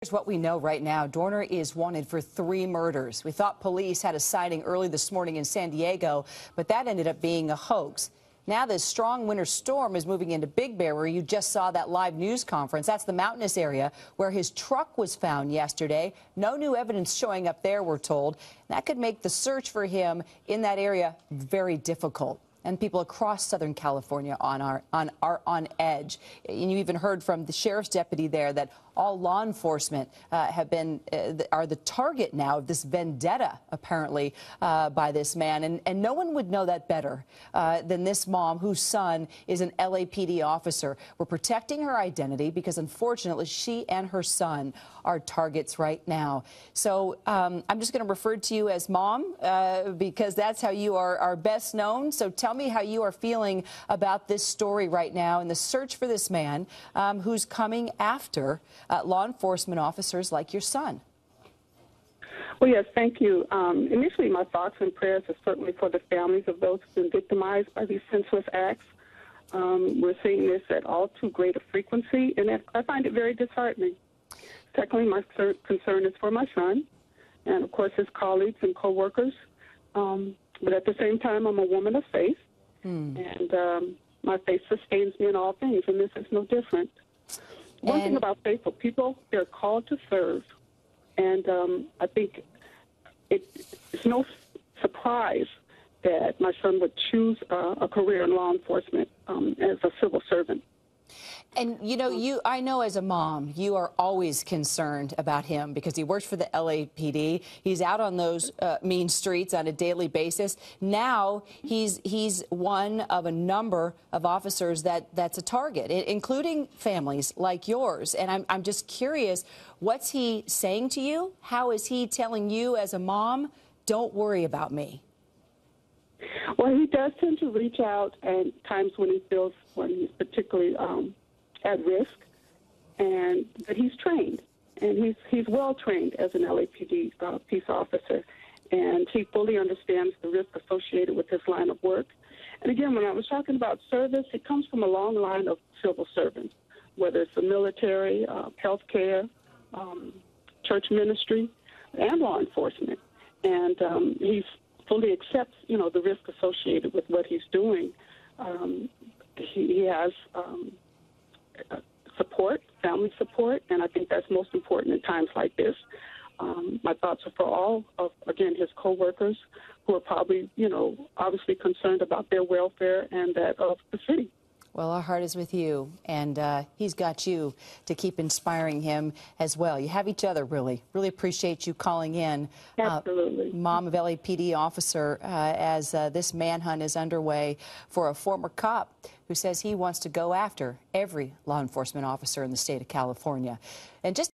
Here's what we know right now. Dorner is wanted for 3 murders. We thought police had a sighting early this morning in San Diego, but that ended up being a hoax. Now this strong winter storm is moving into Big Bear, where you just saw that live news conference. That's the mountainous area where his truck was found yesterday. No new evidence showing up there, we're told. That could make the search for him in that area very difficult. And people across Southern California are on edge. And you even heard from the sheriff's deputy there that all law enforcement are the target now of this vendetta, apparently, by this man. And no one would know that better than this mom whose son is an LAPD officer. We're protecting her identity because, unfortunately, she and her son are targets right now. So I'm just going to refer to you as Mom because that's how you are best known. So tell me how you are feeling about this story right now and the search for this man who's coming after law enforcement officers like your son. Well, yes, thank you. Initially, my thoughts and prayers are certainly for the families of those who've been victimized by these senseless acts. We're seeing this at all too great a frequency, and I find it very disheartening. Secondly, my concern is for my son and, of course, his colleagues and coworkers. But at the same time, I'm a woman of faith, and my faith sustains me in all things, and this is no different. One thing about faithful people, they're called to serve. And I think it's no surprise that my son would choose a career in law enforcement as a civil servant. And, you know, I know as a mom, you are always concerned about him because he works for the LAPD. He's out on those mean streets on a daily basis. Now he's one of a number of officers that's a target, including families like yours. And I'm just curious, what's he saying to you? How is he telling you as a mom, don't worry about me? Well, he does tend to reach out at times when he's particularly at risk, but he's trained, and he's well trained as an LAPD peace officer, and he fully understands the risk associated with this line of work. And again, when I was talking about service, it comes from a long line of civil servants, whether it's the military, healthcare, church ministry, and law enforcement. And he fully accepts, the risk associated with what he's doing. He has support, family support, and I think that's most important in times like this. My thoughts are for all of, again, his coworkers who are probably, obviously concerned about their welfare and that of the city. Well, our heart is with you, and he's got you to keep inspiring him as well. You have each other, really. Really appreciate you calling in. Absolutely. Mom of LAPD officer, as this manhunt is underway for a former cop who says he wants to go after every law enforcement officer in the state of California. And just